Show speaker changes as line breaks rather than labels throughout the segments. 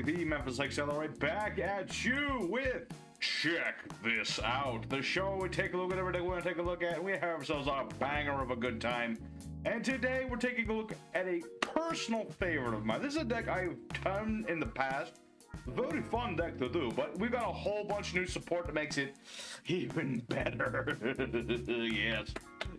everybody, the Memphis Accelerate back at you with Check This Out, the show we take a look at everything we want to take a look at. We have ourselves a banger of a good time. And today we're taking a look at a personal favorite of mine. This is a deck I've done in the past. Very fun deck to do, but we've got a whole bunch of new support that makes it even better.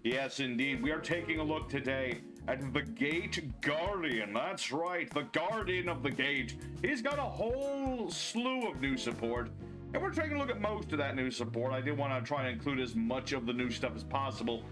Yes, indeed. We are taking a look today at the Gateguardian. That's right, the Guardian of the Gate. He's got a whole slew of new support, and we're taking a look at most of that new support. I did want to try and include as much of the new stuff as possible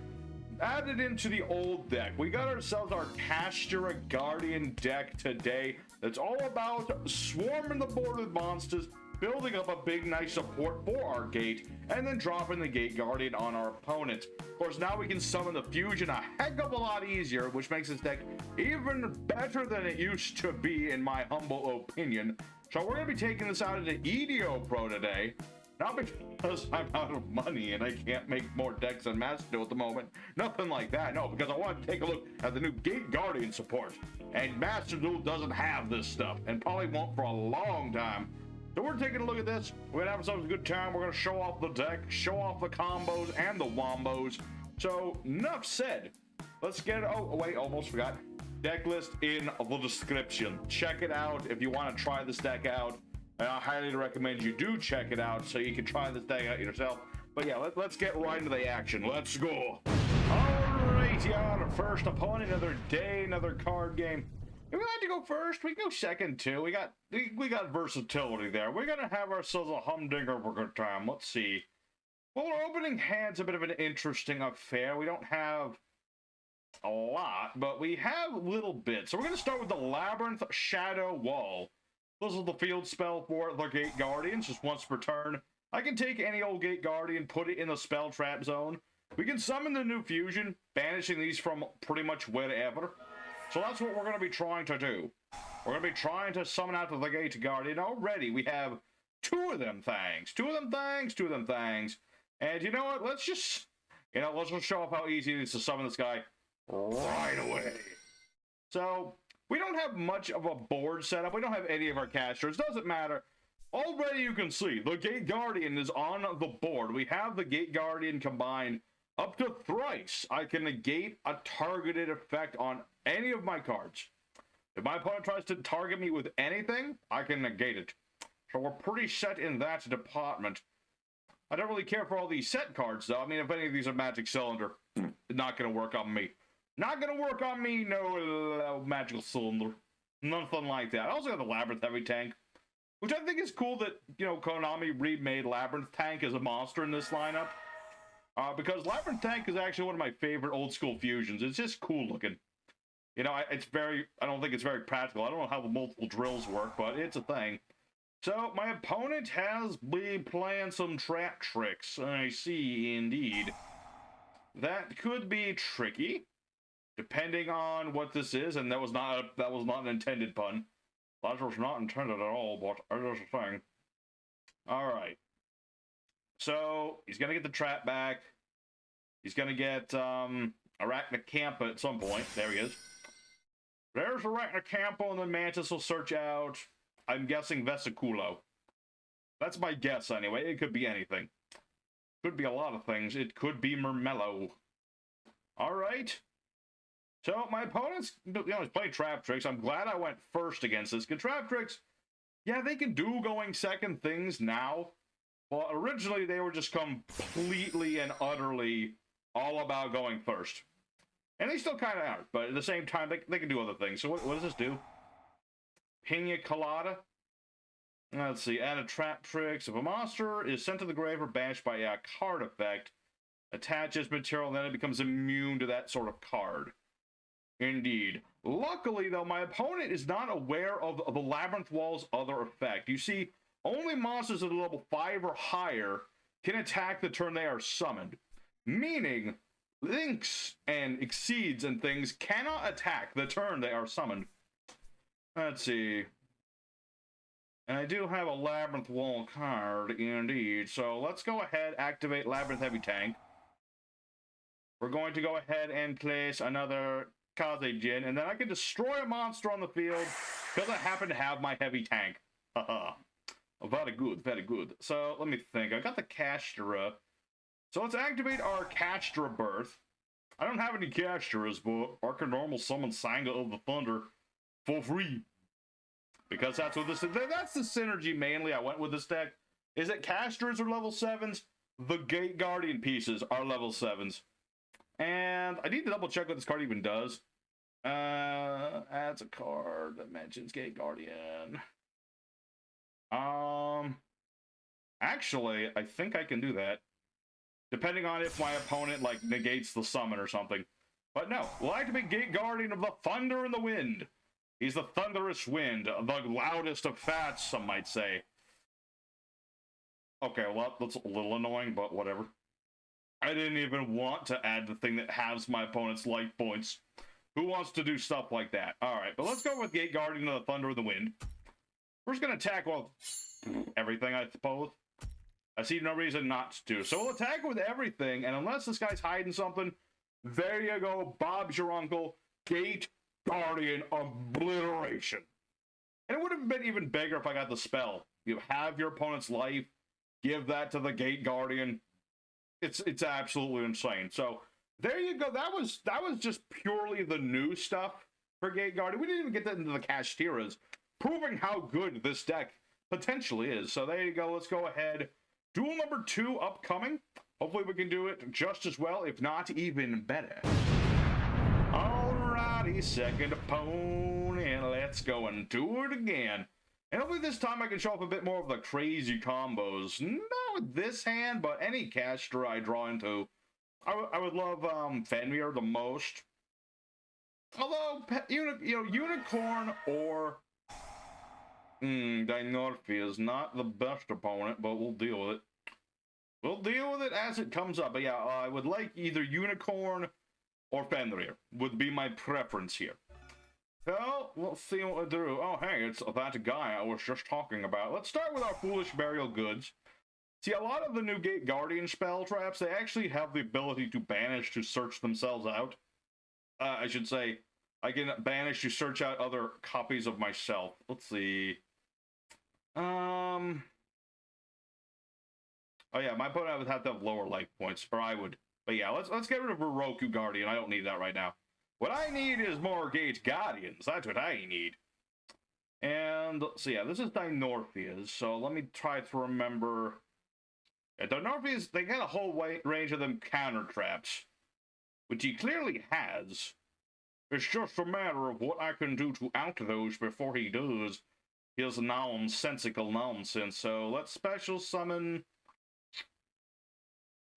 added into the old deck. We got ourselves our Kashtira Guardian deck today that's all about swarming the board with monsters, building up a big nice support for our gate, and then dropping the Gateguardian on our opponent. Of course, now we can summon the fusion a heck of a lot easier, which makes this deck even better than it used to be, in my humble opinion. So we're going to be taking this out into EDO Pro today. Not because I'm out of money and I can't make more decks than Master Duel at the moment. Nothing like that. No, because I want to take a look at the new Gateguardian support. And Master Duel doesn't have this stuff, and probably won't for a long time. So we're taking a look at this. We're gonna have ourselves a good time. We're gonna show off the deck, show off the combos and the wombos. So enough said. Let's get it. Oh wait, almost forgot. Deck list in the description. Check it out if you want to try this deck out. And I highly recommend you do check it out so you can try this deck out yourself. But yeah, let's get right into the action. Let's go. Alright, y'all. Our first opponent, another day, another card game. If we like to go first, we can go second too. We got versatility there. We're gonna have ourselves a humdinger of a good time. Let's see. Well, our opening hand's a bit of an interesting affair. We don't have a lot, but we have little bits. So we're gonna start with the Labyrinth Shadow Wall. This is the field spell for the Gateguardians, just once per turn. I can take any old Gateguardian, put it in the spell trap zone. We can summon the new fusion, banishing these from pretty much wherever. So that's what we're going to be trying to do. We're going to be trying to summon out to the Gateguardian. Already, we have two of them things. And you know what? Let's just show off how easy it is to summon this guy right away. So we don't have much of a board setup. We don't have any of our casters. Doesn't matter. Already you can see the Gateguardian is on the board. We have the Gateguardian combined up to thrice. I can negate a targeted effect on any of my cards. If my opponent tries to target me with anything, I can negate it. So we're pretty set in that department. I don't really care for all these set cards, though. I mean, if any of these are Magic Cylinder, not going to work on me. Not gonna work on me, no magical cylinder. Nothing like that. I also got the Labyrinth Heavy Tank, which I think is cool that, you know, Konami remade Labyrinth Tank as a monster in this lineup. Because Labyrinth Tank is actually one of my favorite old school fusions. It's just cool looking. You know, I don't think it's very practical. I don't know how the multiple drills work, but it's a thing. So, my opponent has been playing some Traptrix. I see, indeed. That could be tricky, depending on what this is, and that was not an intended pun. That was not intended at all, but it is a thing. Alright. So, he's gonna get the trap back. He's gonna get Arachnacampa at some point. There he is. There's Arachnacampa, and then Mantis will search out, I'm guessing, Vesiculo. That's my guess, anyway. It could be anything. Could be a lot of things. It could be Murmello. Alright. So, my opponent's, he's playing Traptrix. I'm glad I went first against this, because Traptrix, yeah, they can do going second things now. Well, originally, they were just completely and utterly all about going first. And they still kind of are, but at the same time, they can do other things. So, what does this do? Pina Colada? Let's see, add a Traptrix. If a monster is sent to the grave or banished by a card effect, attaches material, then it becomes immune to that sort of card. Indeed. Luckily, though, my opponent is not aware of the Labyrinth Wall's other effect. You see, only monsters at level 5 or higher can attack the turn they are summoned. Meaning, Lynx and Exceeds and things cannot attack the turn they are summoned. Let's see. And I do have a Labyrinth Wall card, indeed. So let's go ahead, activate Labyrinth Heavy Tank. We're going to go ahead and place another Kazejin, and then I can destroy a monster on the field because I happen to have my heavy tank. Haha. Very good, very good. So, let me think. I got the Kashtira. So, let's activate our Kashtira Birth. I don't have any Kashtiras, but I can normal summon Sanga of the Thunder for free. Because that's what this is. That's the synergy mainly I went with this deck. Is that Kashtiras are level 7s? The gateguardian pieces are level 7s. And I need to double check what this card even does. Adds a card that mentions gateguardian. Actually, I think I can do that. Depending on if my opponent, like, negates the summon or something. But no, we'll activate Gateguardian of the Thunder and the Wind. He's the thunderous wind, the loudest of fats, some might say. Okay, well, that's a little annoying, but whatever. I didn't even want to add the thing that halves my opponent's life points. Who wants to do stuff like that? Alright, but let's go with Gateguardian of the Thunder and the Wind. We're just going to attack, well, everything, I suppose. I see no reason not to. So we'll attack with everything, and unless this guy's hiding something, there you go, Bob's your uncle, Gateguardian Obliteration. And it would have been even bigger if I got the spell. You have your opponent's life, give that to the Gateguardian. It's absolutely insane. So there you go. That was just purely the new stuff for Gateguardian. We didn't even get that into the Kashtiras, proving how good this deck potentially is. So there you go. Let's go ahead. Duel number 2 upcoming. Hopefully we can do it just as well, if not even better. Alrighty, second opponent. Let's go and do it again. And hopefully this time I can show off a bit more of the crazy combos. Not with this hand, but any Kashtira I draw into. I would love Fenrir the most. Although, Unicorn or Dinorphia is not the best opponent, but we'll deal with it. We'll deal with it as it comes up. But yeah, I would like either Unicorn or Fenrir. Would be my preference here. So, let's see what we do. Oh, hey, it's that guy I was just talking about. Let's start with our Foolish Burial Goods. See, a lot of the new Gateguardian spell traps, they actually have the ability to banish to search themselves out. I should say, I can banish to search out other copies of myself. Let's see. Oh yeah, my opponent would have to have lower life points, or I would. But yeah, let's get rid of riryoku Guardian. I don't need that right now. What I need is more gateguardians. That's what I need. And so yeah, this is Dinorphia's. So let me try to remember. Yeah, Dinorphia's, they got a whole range of them counter traps, which he clearly has. It's just a matter of what I can do to out those before he does his nonsensical nonsense. So let's special summon.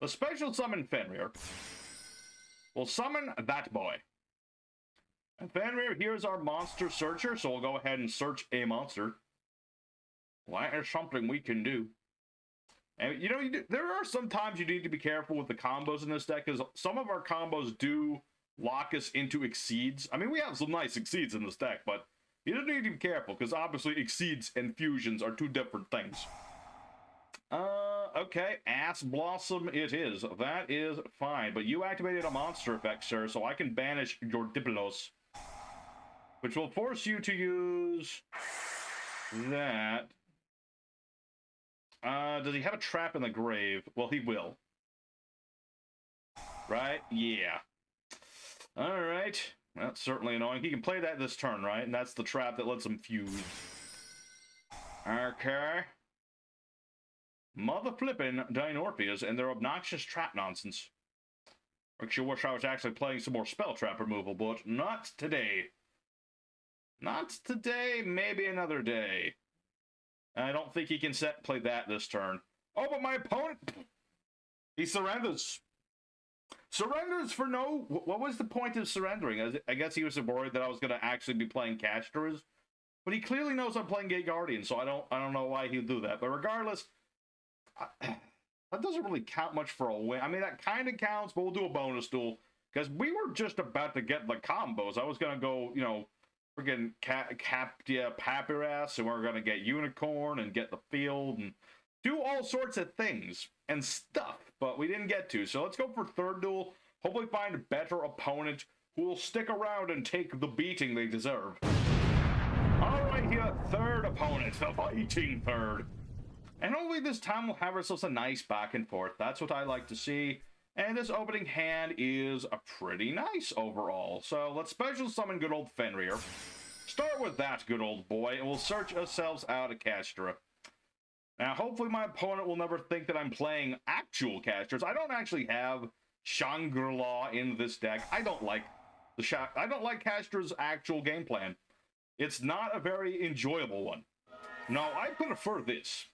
The special summon Fenrir. We'll summon that boy. And Fenrir, here's our monster searcher, so we'll go ahead and search a monster. Well, that is something we can do. And there are some times you need to be careful with the combos in this deck, because some of our combos do lock us into exceeds. I mean, we have some nice exceeds in this deck, but you do need to be careful, because obviously exceeds and fusions are two different things. Okay, Ass Blossom it is. That is fine, but you activated a monster effect, sir, so I can banish your Diplos, which will force you to use that. Does he have a trap in the grave? Well, he will. Right? Yeah. Alright. That's certainly annoying. He can play that this turn, right? And that's the trap that lets him fuse. Okay. Mother flippin' Dinorphias and their obnoxious trap nonsense. Makes you wish I was actually playing some more spell trap removal, but not today. Not today, maybe another day. I don't think he can play that this turn. Oh, but my opponent, he surrenders. Surrenders for no. What was the point of surrendering? I guess he was worried that I was going to actually be playing Kashtiras, but he clearly knows I'm playing Gateguardian, so I don't know why he'd do that. But regardless, that doesn't really count much for a win. I mean, that kind of counts, but we'll do a bonus duel because we were just about to get the combos. I was going to go, freaking Papyrus, and we're going to get Unicorn and get the field and do all sorts of things and stuff, but we didn't get to. So let's go for third duel. Hopefully find a better opponent who will stick around and take the beating they deserve. All right, here. third opponent, the fighting third. And hopefully this time we'll have ourselves a nice back and forth. That's what I like to see. And this opening hand is a pretty nice overall. So let's special summon good old Fenrir. Start with that good old boy, and we'll search ourselves out a Kashtira. Now, hopefully my opponent will never think that I'm playing actual Kashtiras. I don't actually have Shangri-La in this deck. I don't like Kashtira's actual game plan. It's not a very enjoyable one. No, I prefer this.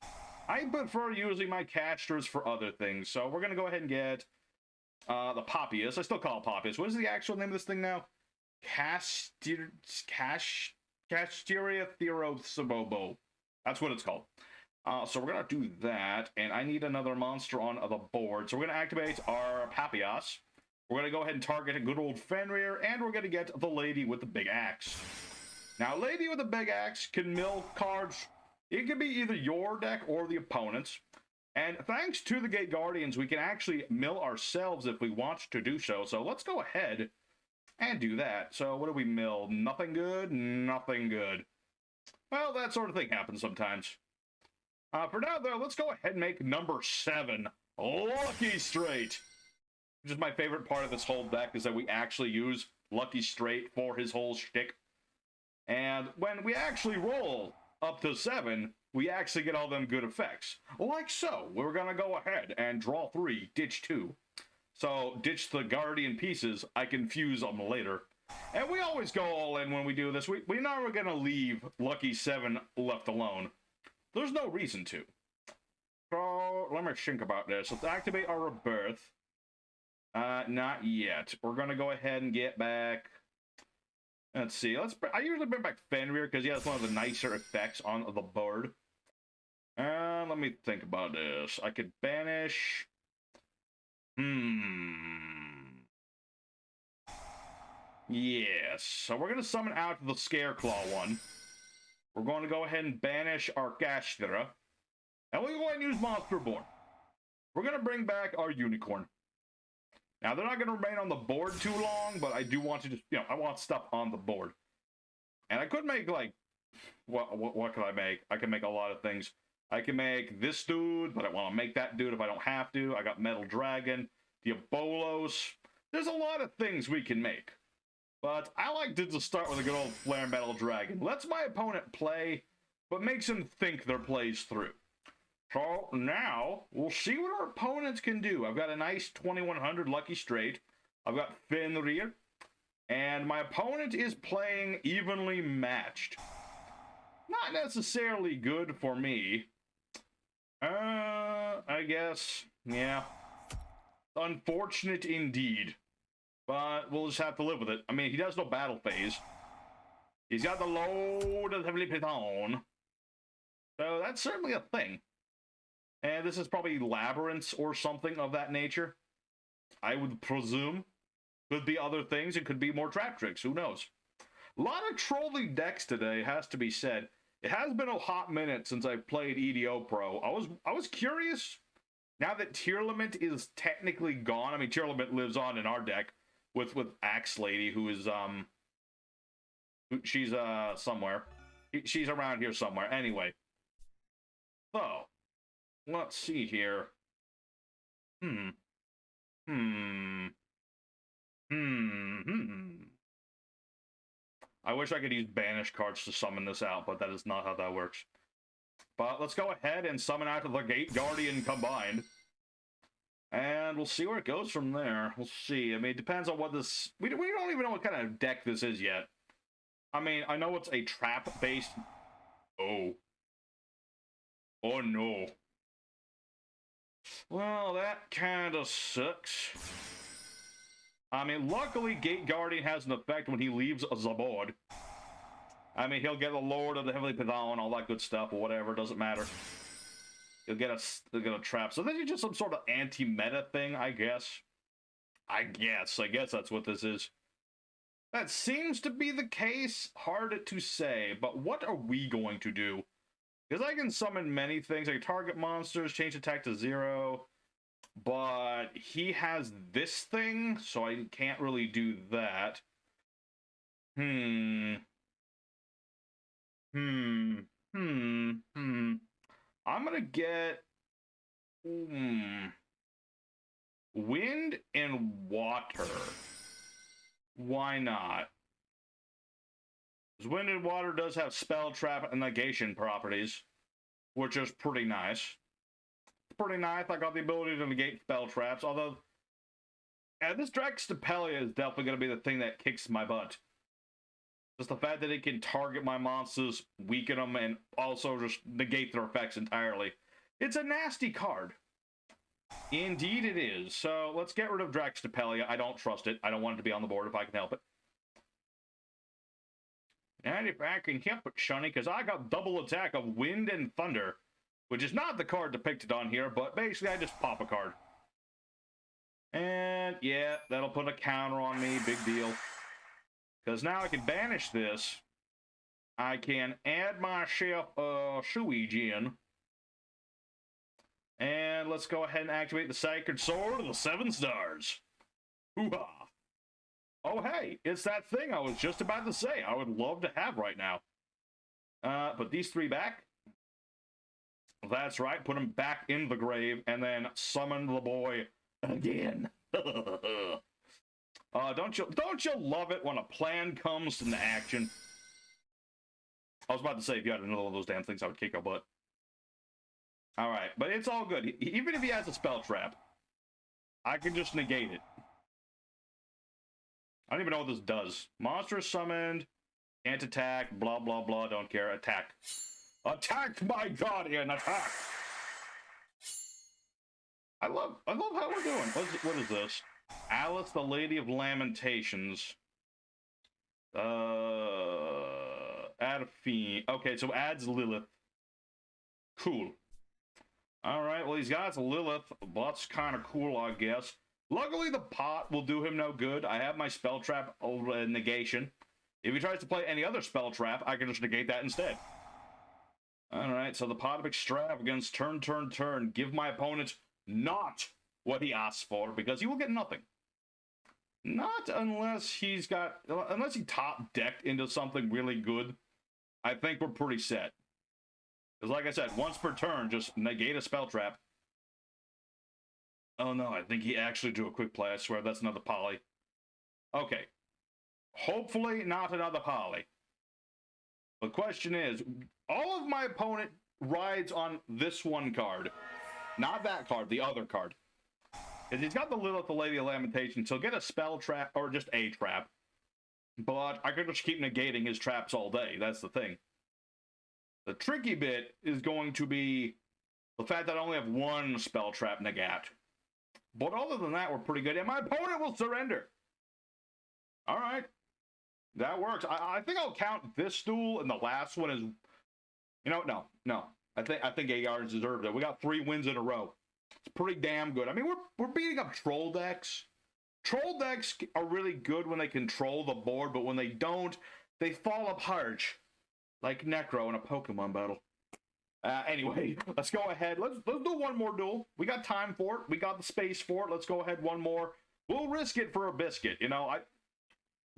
I prefer using my Kashtiras for other things. So we're going to go ahead and get the Poppius. I still call it Poppius. What is the actual name of this thing now? Kashtiratheosis. That's what it's called. So we're going to do that, and I need another monster on the board. So we're going to activate our Poppius. We're going to go ahead and target a good old Fenrir, and we're going to get the lady with the big axe. Now, lady with the big axe can mill cards. It can be either your deck or the opponent's. And thanks to the gateguardians, we can actually mill ourselves if we want to do so. So let's go ahead and do that. So what do we mill? Nothing good? Nothing good. Well, that sort of thing happens sometimes. For now, though, let's go ahead and make number 7 Lucky Straight. Which is my favorite part of this whole deck, is that we actually use Lucky Straight for his whole shtick. And when we actually roll up to 7, we actually get all them good effects. Like so. We're going to go ahead and draw 3, ditch 2. So, ditch the guardian pieces, I can fuse them later. And we always go all in when we do this. We're never going to leave Lucky 7 left alone. There's no reason to. So, let me think about this. Let's activate our Rebirth. Not yet. We're going to go ahead and get back... Let's see. I usually bring back Fenrir because he has one of the nicer effects on the board. Let me think about this. I could banish... Yes. So we're going to summon out the Scareclaw one. We're going to go ahead and banish our Kashtira. And we'll go ahead and use Monster Reborn. We're going to bring back our Unicorn. Now, they're not going to remain on the board too long, but I do want to just, I want stuff on the board. And I could make, like, what could I make? I can make a lot of things. I can make this dude, but I want to make that dude if I don't have to. I got Metal Dragon, Diabolos. There's a lot of things we can make. But I like to just start with a good old Flare Metal Dragon. Lets my opponent play, but makes him think their plays through. So now, we'll see what our opponents can do. I've got a nice 2100 Lucky Straight. I've got Fenrir. And my opponent is playing evenly matched. Not necessarily good for me. I guess, yeah. Unfortunate indeed. But we'll just have to live with it. I mean, he does no battle phase. He's got the load of Heavenly Python. So that's certainly a thing. And this is probably Labyrinth or something of that nature. I would presume. Could be other things. It could be more Traptrix. Who knows? A lot of trolling decks today, has to be said. It has been a hot minute since I played EDO Pro. I was curious. Now that Tearlaments is technically gone. I mean, Tearlaments lives on in our deck with Axe Lady, who is she's somewhere. She's around here somewhere. Anyway. So, let's see here. I wish I could use banish cards to summon this out, but that is not how that works. But let's go ahead and summon out the gateguardian combined. And we'll see where it goes from there. We'll see. I mean, it depends on what this... We don't even know what kind of deck this is yet. I mean, I know it's a trap-based... Oh. Oh, no. Well, that kind of sucks. I mean, luckily, Gateguardian has an effect when he leaves the board. I mean, he'll get the Lord of the Heavenly Python, all that good stuff, or whatever, doesn't matter. He'll get a trap. So this is just some sort of anti-meta thing, I guess. I guess that's what this is. That seems to be the case. Hard to say, but what are we going to do? Because I can summon many things. I can target monsters, change attack to 0. But he has this thing, so I can't really do that. Hmm. Hmm. Hmm. I'm gonna get wind and water. Why not? Because wind and water does have spell trap and negation properties, which is pretty nice. It's pretty nice. I got the ability to negate spell traps, although this Drextapelia is definitely going to be the thing that kicks my butt. Just the fact that it can target my monsters, weaken them, and also just negate their effects entirely. It's a nasty card. Indeed it is. So let's get rid of Drextapelia. I don't trust it. I don't want it to be on the board if I can help it. And if I can help it, Shunny, because I got double attack of Wind and Thunder, which is not the card depicted on here, but basically I just pop a card. And yeah, that'll put a counter on me. Big deal. Because now I can banish this. I can add myself Suijin. And let's go ahead and activate the Sacred Sword of the 7 Stars. Hoo-ha! Oh, hey, it's that thing I was just about to say I would love to have right now. Put these 3 back. That's right, put them back in the grave, and then summon the boy again. Don't you love it when a plan comes into action? I was about to say, if you had another one of those damn things, I would kick your butt. Alright, but it's all good. Even if he has a spell trap, I can just negate it. I don't even know what this does. Monster summoned, can't attack, blah, blah, blah, don't care. Attack. Attack, my guardian, attack! I love how we're doing. What is this? Alice, the Lady of Lamentations. Add a fiend. Okay, so adds Lilith. Cool. Alright, well, he's got Lilith. That's kind of cool, I guess. Luckily, the pot will do him no good. I have my spell trap negation. If he tries to play any other spell trap, I can just negate that instead. Alright, so the pot of extravagance, turn. Give my opponent not what he asks for, because he will get nothing. Not unless he top decked into something really good. I think we're pretty set. Because like I said, once per turn, just negate a spell trap. Oh no, I think he actually drew a quick play. I swear that's another poly. Okay. Hopefully not another poly. The question is, all of my opponent rides on this one card. Not that card, the other card. Because he's got the Lilith, the Lady of Lamentation, so get a spell trap, or just a trap. But I could just keep negating his traps all day, that's the thing. The tricky bit is going to be the fact that I only have one spell trap negate. But other than that, we're pretty good, and my opponent will surrender. Alright. That works. I think I'll count this duel and the last one as... You know, no. I think Agar's deserved it. We got 3 wins in a row. It's pretty damn good. I mean, we're beating up troll decks. Troll decks are really good when they control the board, but when they don't, they fall apart. Like Necro in a Pokemon battle. Anyway, let's go ahead. Let's do one more duel. We got time for it. We got the space for it. Let's go ahead one more. We'll risk it for a biscuit. You know,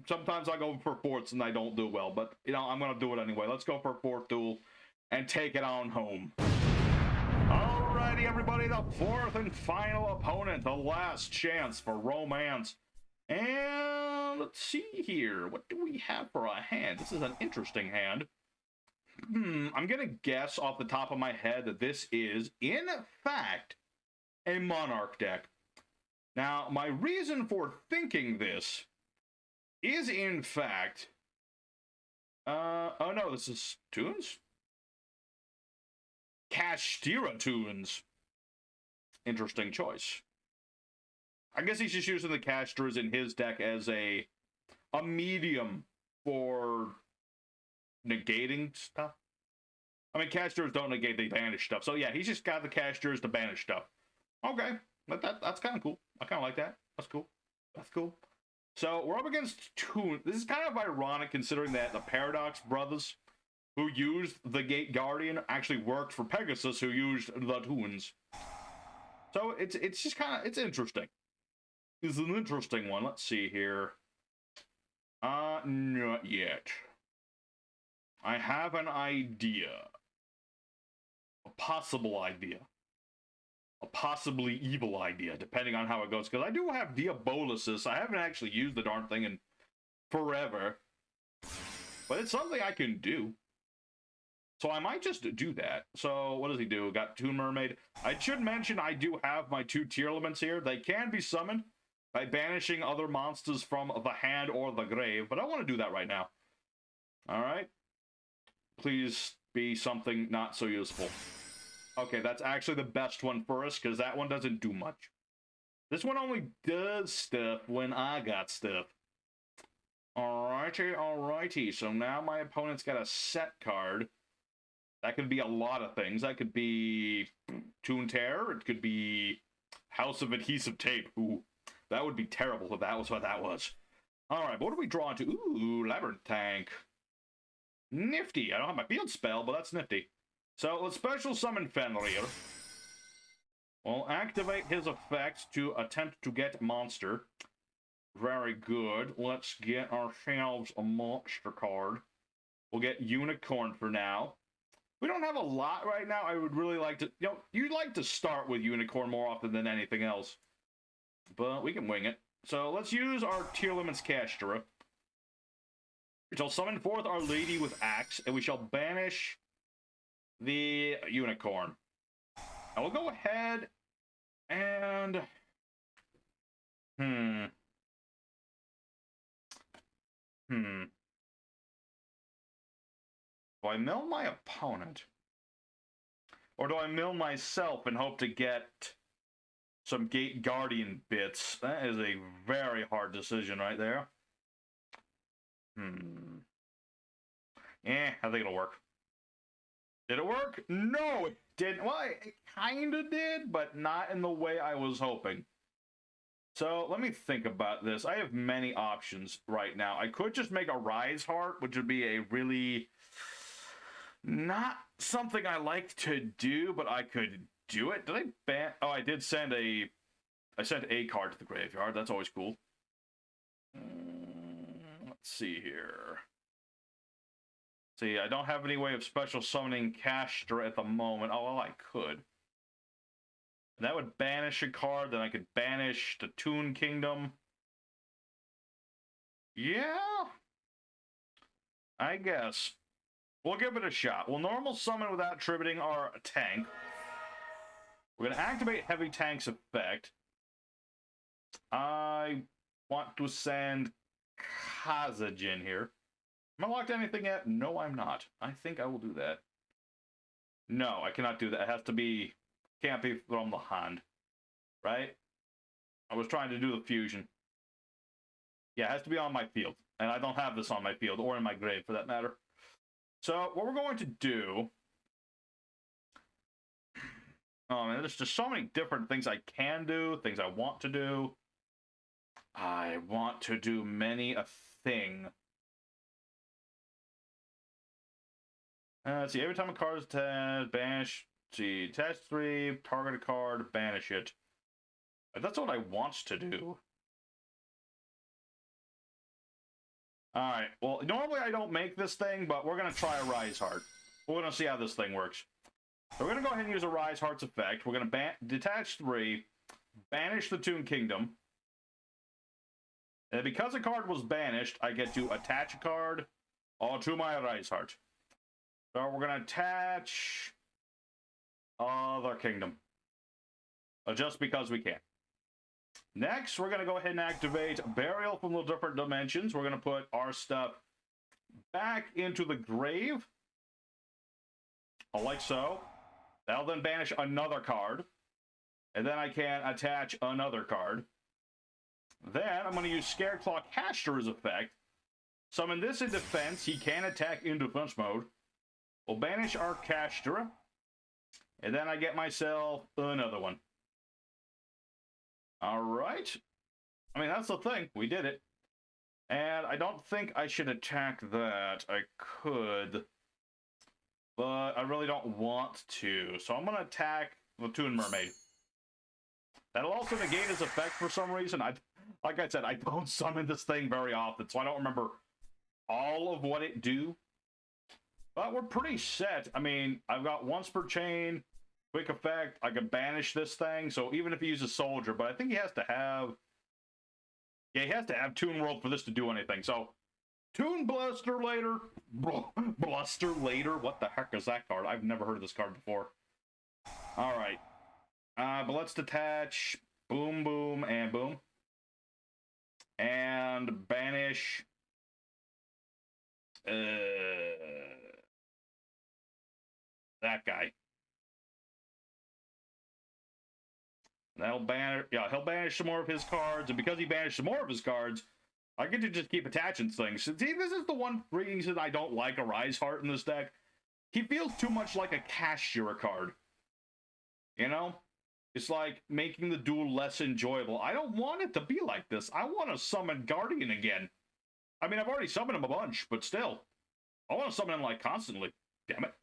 sometimes I go for 4ths and I don't do well, but you know, I'm gonna do it anyway. Let's go for a 4th duel and take it on home. Alrighty, everybody, the 4th and final opponent, the last chance for romance. And let's see here. What do we have for a hand? This is an interesting hand. I'm gonna guess off the top of my head that this is, in fact, a Monarch deck. Now, my reason for thinking this is, in fact... oh no, this is Toons? Kashtira Toons. Interesting choice. I guess he's just using the Kashtiras in his deck as a medium for negating stuff. I mean, Kashtiras don't negate, they banish stuff. So yeah, he's just got the Kashtiras to banish stuff. Okay, that's kind of cool. I kind of like that. That's cool. That's cool. So we're up against Toon. This is kind of ironic considering that the Paradox brothers who used the Gateguardian actually worked for Pegasus, who used the Toons. So it's just kind of, it's interesting. It's an interesting one. Let's see here. Not yet. I have an idea. A possible idea. A possibly evil idea, depending on how it goes. Because I do have Diabolisis. I haven't actually used the darn thing in forever. But it's something I can do. So I might just do that. So what does he do? Got Toon Mermaid. I should mention I do have my 2 Tearlaments here. They can be summoned by banishing other monsters from the hand or the grave. But I want to do that right now. Alright. Please be something not so useful. Okay, that's actually the best one for us, because that one doesn't do much. This one only does stuff when I got stuff. Alrighty, alrighty. So now my opponent's got a set card. That could be a lot of things. That could be Toon Terror. It could be House of Adhesive Tape. Ooh, that would be terrible if that was what that was. Alright, but what are we drawing to? Ooh, Labyrinth Tank. Nifty. I don't have my field spell, but that's nifty. So let's special summon Fenrir. We'll activate his effects to attempt to get monster. Very good. Let's get ourselves a monster card. We'll get Unicorn for now. We don't have a lot right now. I would really like to, you'd like to start with Unicorn more often than anything else. But we can wing it. So let's use our Tearlaments Kashtira. We shall summon forth Our Lady with Axe, and we shall banish the Unicorn. I will go ahead and... Do I mill my opponent? Or do I mill myself and hope to get some gateguardian bits? That is a very hard decision right there. I think it'll work. Did it work? No, it didn't. Well, it kinda did, but not in the way I was hoping. So, let me think about this. I have many options right now. I could just make a Rise Heart, which would be a really... not something I like to do, but I could do it. Did I ban... Oh, I did send a... I sent a card to the graveyard. That's always cool. Let's see here. See, I don't have any way of special summoning Kashtira at the moment. Oh, well, I could. And that would banish a card. Then I could banish the Toon Kingdom. Yeah. I guess. We'll give it a shot. We'll normal summon without tributing our tank. We're going to activate Heavy Tank's effect. I want to send Kazejin here. Am I locked to anything yet? No, I'm not. I think I will do that. No, I cannot do that. It has to be... can't be from the hand. Right? I was trying to do the fusion. Yeah, it has to be on my field. And I don't have this on my field, or in my grave, for that matter. So, what we're going to do... oh, man, there's just so many different things I can do, things I want to do. I want to do many a thing. Let's see, every time a card is attached, banish. See, attach 3, target a card, banish it. That's what I want to do. Alright, well, normally I don't make this thing, but we're going to try a Rise Heart. We're going to see how this thing works. So we're going to go ahead and use a Rise Heart's effect. We're going to detach 3, banish the Toon Kingdom. And because a card was banished, I get to attach a card to my Rise Heart. So we're going to attach Other Kingdom. Just because we can. Next, we're going to go ahead and activate Burial from the different dimensions. We're going to put our stuff back into the grave. Like so. That'll then banish another card. And then I can attach another card. Then I'm going to use Scareclaw Kashtira's effect. Summon this in defense. He can attack in defense mode. We'll banish our Kashtira. And then I get myself another one. Alright. I mean, that's the thing. We did it. And I don't think I should attack that. I could. But I really don't want to. So I'm going to attack the Toon Mermaid. That'll also negate his effect for some reason. Like I said, I don't summon this thing very often, so I don't remember all of what it do. But we're pretty set. I mean, I've got once per chain, quick effect. I can banish this thing. So even if he uses soldier, but I think he has to have. Yeah, he has to have Toon World for this to do anything. So Toon Bluster later. Bluster later. What the heck is that card? I've never heard of this card before. All right. But let's detach. Boom, boom, and boom. And banish. That guy. That'll banish. Yeah, he'll banish some more of his cards, and because he banished some more of his cards, I get to just keep attaching things. See, this is the one reason I don't like a Rise Heart in this deck. He feels too much like a Kashtira card. You know? It's like making the duel less enjoyable. I don't want it to be like this. I want to summon Guardian again. I mean, I've already summoned him a bunch, but still. I want to summon him, like, constantly. Damn it.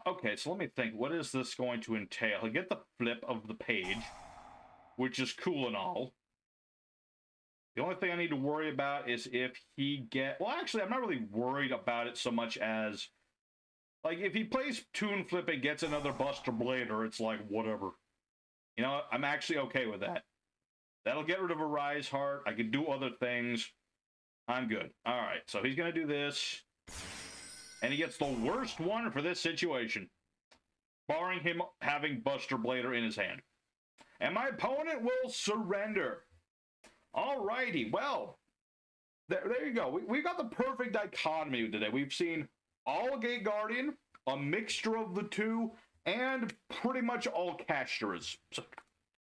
Okay, so let me think. What is this going to entail? I get the flip of the page, which is cool and all. The only thing I need to worry about is if he well, actually, I'm not really worried about it so much as, like, if he plays Toon Flip and gets another Buster Blader, it's like, whatever. You know, I'm actually okay with that. That'll get rid of a Rise Heart. I can do other things. I'm good. All right, so he's going to do this. And he gets the worst one for this situation, barring him having Buster Blader in his hand. And my opponent will surrender. Alrighty, well, there you go. We got the perfect dichotomy today. We've seen all Gateguardian, a mixture of the two, and pretty much all Kashtiras.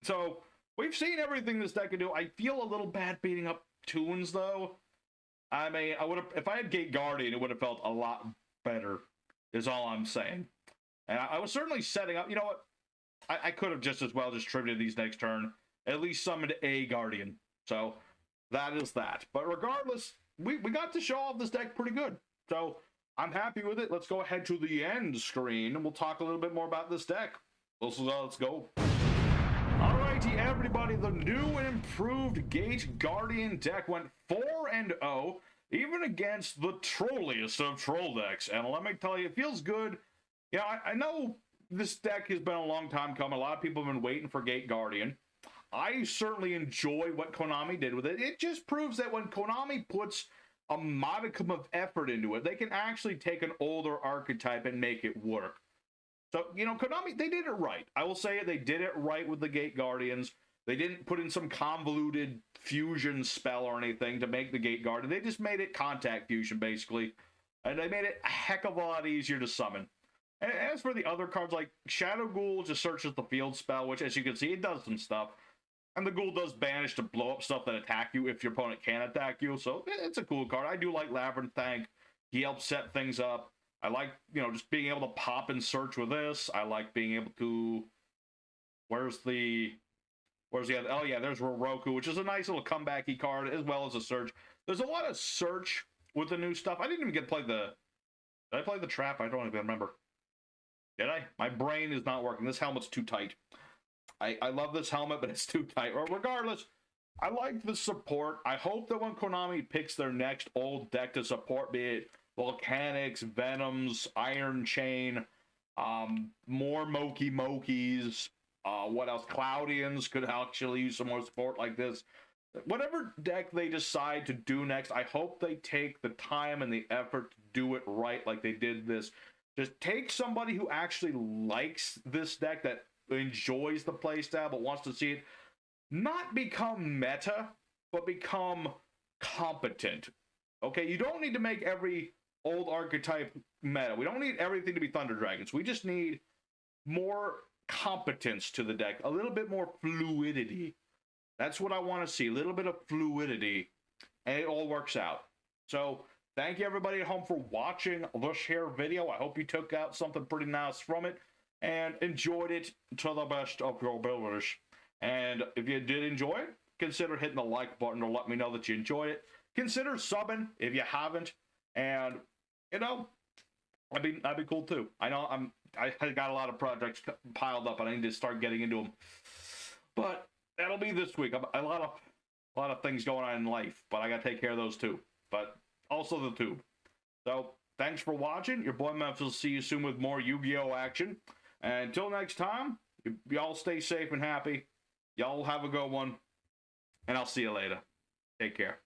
So we've seen everything this deck can do. I feel a little bad beating up Toons, though. I mean, I would have, if I had Gateguardian, it would have felt a lot better, is all I'm saying. And I was certainly setting up, you know what? I could have just as well just tributed these next turn, at least summoned a Guardian. So that is that. But regardless, we got to show off this deck pretty good. So I'm happy with it. Let's go ahead to the end screen and we'll talk a little bit more about this deck. Let's go. Alrighty, everybody, the new and improved Gateguardian deck went 4-0, even against the trolliest of troll decks. And let me tell you, it feels good. You know, I know this deck has been a long time coming. A lot of people have been waiting for Gateguardian. I certainly enjoy what Konami did with it. It just proves that when Konami puts a modicum of effort into it, they can actually take an older archetype and make it work. So, you know, Konami, they did it right. I will say it, they did it right with the Gateguardians. They didn't put in some convoluted fusion spell or anything to make the Gateguardian. They just made it contact fusion, basically. And they made it a heck of a lot easier to summon. And as for the other cards, like Shadow Ghoul just searches the field spell, which, as you can see, it does some stuff. And the Ghoul does banish to blow up stuff that attack you if your opponent can attack you. So it's a cool card. I do like Labyrinth Tank. He helps set things up. I like, you know, just being able to pop and search with this. I like being able to... Where's the other? Oh, yeah, there's riryoku, which is a nice little comebacky card, as well as a search. There's a lot of search with the new stuff. I didn't even get to play the... Did I play the trap? I don't even remember. Did I? My brain is not working. This helmet's too tight. I love this helmet, but it's too tight. Or regardless, I like the support. I hope that when Konami picks their next old deck to support, be it Volcanics, Venoms, Iron Chain, more Mokis, what else? Cloudians could actually use some more support like this. Whatever deck they decide to do next, I hope they take the time and the effort to do it right like they did this. Just take somebody who actually likes this deck, that enjoys the playstyle, but wants to see it not become meta, but become competent. Okay, you don't need to make every old archetype meta. We don't need everything to be Thunder Dragons. We just need more competence to the deck, a little bit more fluidity. That's what I want to see, a little bit of fluidity, and it all works out. So thank you everybody at home for watching this here video. I hope you took out something pretty nice from it and enjoyed it to the best of your abilities. And if you did enjoy it, consider hitting the like button to let me know that you enjoyed it. Consider subbing if you haven't, and you know, I'd be cool too. I know I got a lot of projects piled up and I need to start getting into them, but that'll be this week. A lot of things going on in life, but I gotta take care of those too. But also the tube. So, thanks for watching. Your boy Memphis will see you soon with more Yu-Gi-Oh! Action. And until next time, y'all stay safe and happy. Y'all have a good one. And I'll see you later. Take care.